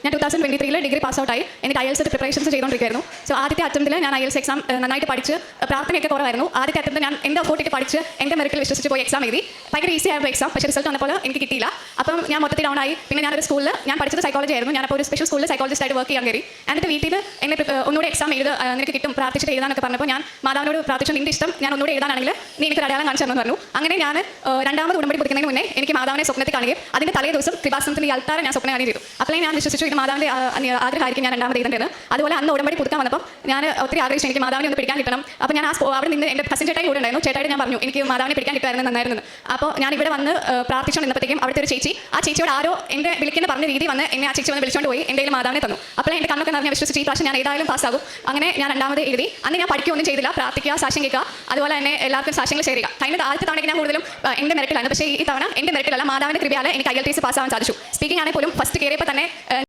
ഞാൻ 2023 degree pass ഔട്ടായി. എനിക്ക് IELTS പ്രിപ്പറേഷൻസ് ചെയ്തുകൊണ്ടിരിക്കുകയായിരുന്നു. സോ ആദ്യത്തെ അറ്റംപ്റ്റിൽ ഞാൻ IELTS എക്സാം നന്നായിട്ട് പഠിച്ച്, പ്രാർത്ഥനയൊക്കെ കുറവായിരുന്നു. ആദ്യത്തെ അറ്റംപ്റ്റ് ഞാൻ എൻ്റെ എഫോർട്ടിട്ട് പഠിച്ച് എൻ്റെ മെറിറ്റിൽ വിശ്വസിച്ച് പോയി എക്സാം എഴുതി. ഭയങ്കര ഈസി ആയിരുന്നു എക്സാം. പക്ഷേ റിസൾട്ട് വന്നപ്പോൾ എനിക്ക് കിട്ടിയില്ല. അപ്പം ഞാൻ മൊത്തത്തിൽ ഡൗൺ ആയി. പിന്നെ ഞാനൊരു സ്കൂളിൽ, ഞാൻ പഠിച്ചത് സൈക്കോളജി ആയിരുന്നു. ഞാനപ്പോൾ ഒരു സ്പെഷ്യൽ സ്കൂളിൽ സൈക്കോളജിസ്റ്റ് ആയിട്ട് വർക്ക് ചെയ്യാൻ കയറി. എന്നിട്ട് വീട്ടിൽ എന്നെ ഒന്നുകൂടെ എക്സാം നിനക്ക് കിട്ടും, പ്രാർത്ഥിച്ചിട്ട് എഴുതാനൊക്കെ പറഞ്ഞപ്പോൾ ഞാൻ മാതാവിനോട് പ്രാർത്ഥിച്ചു, നിൻ്റെ ഇഷ്ടം, ഞാൻ ഒന്നുകൂടെ എഴുതാനാണെങ്കിൽ നീ എനിക്ക് അടയാളം കാണിച്ചു തന്നു പറഞ്ഞു. അങ്ങനെ ഞാൻ രണ്ടാമത് ഉടമ്പടി കൊടുക്കുന്നതിന് മുന്നേ എനിക്ക് മാതാവിനെ സ്വപ്നത്തിൽ കാണുകയും അതിൻ്റെ തലേ ദിവസം കൃപാസനത്തിൻ്റെ അൾത്താര ഞാൻ സ്വപ്നം കാണുകയും ചെയ്തു. അപ്പോഴേ ഞാൻ വിശ്വസിച്ചു ഇത് മാതാവിൻ്റെ ആഗ്രഹമായിരിക്കും ഞാൻ രണ്ടാമത് എഴുതേണ്ടത്. അതുപോലെ അന്ന് ഉടമ്പടി പുതുക്കാൻ വന്നപ്പോൾ ഞാൻ ഒത്തിരി ആഗ്രഹിച്ചു എനിക്ക് മാതാവിനെ ഒന്ന് പിടിക്കാൻ കിട്ടണം. അപ്പോൾ ഞാൻ അവിടെ നിന്ന് എൻ്റെ കസിൻ ചേട്ടായി കൂടെ ഉണ്ടായിരുന്നു. ചേട്ടായിട്ട് ഞാൻ പറഞ്ഞു എനിക്ക് മാതാവിനെ പിടിക്കാൻ കിട്ടുമായിരുന്നു നന്നായിരുന്നു. അപ്പോൾ ഞാൻ ഇവിടെ വന്ന് പ്രാർത്ഥിച്ചുകൊണ്ട് നിന്നപ്പോഴത്തേക്കും അവിടുത്തെ ഒരു ചേച്ചി, ആ ചേച്ചിയോട് ആരോ എൻ്റെ വിളിക്കുന്ന പറഞ്ഞ രീതി വന്ന് എന്നെ ആ ചേച്ചി വന്ന് വിളിച്ചുകൊണ്ട് പോയി എൻ്റെ മാതാവിനെ തന്നു. അപ്പോൾ എൻ്റെ കണ്ണൊക്കെ നിറഞ്ഞ് വിശ്വസിച്ച് ഈ പ്രാവശ്യം ഞാൻ ഏതായാലും പാസ്സാകും. അങ്ങനെ ഞാൻ രണ്ടാമത് എഴുതി. അന്ന് ഞാൻ പഠിക്കുകയൊന്നും ചെയ്തില്ല, പ്രാർത്ഥിക്കുക, സാക്ഷ്യം കേൾക്കുക, അതുപോലെ തന്നെ എല്ലാവർക്കും സാക്ഷ്യങ്ങൾ ഷെയർ ചെയ്യുക. കഴിഞ്ഞ ആദ്യത്തെ തവണയ്ക്ക് ഞാൻ കൂടുതലും എൻ്റെ മെറിറ്റിലാണ്. പക്ഷേ ഈ തവണ എൻ്റെ മെറിറ്റിലല്ല, മാതാവിൻ്റെ കൃപയാൽ എനിക്ക് IELTS പാസ്സാവാൻ സാധിച്ചു. സ്പീക്കിംഗ് ആണെങ്കിൽ പോലും ഫസ്റ്റ് കയറിയപ്പോൾ തന്നെ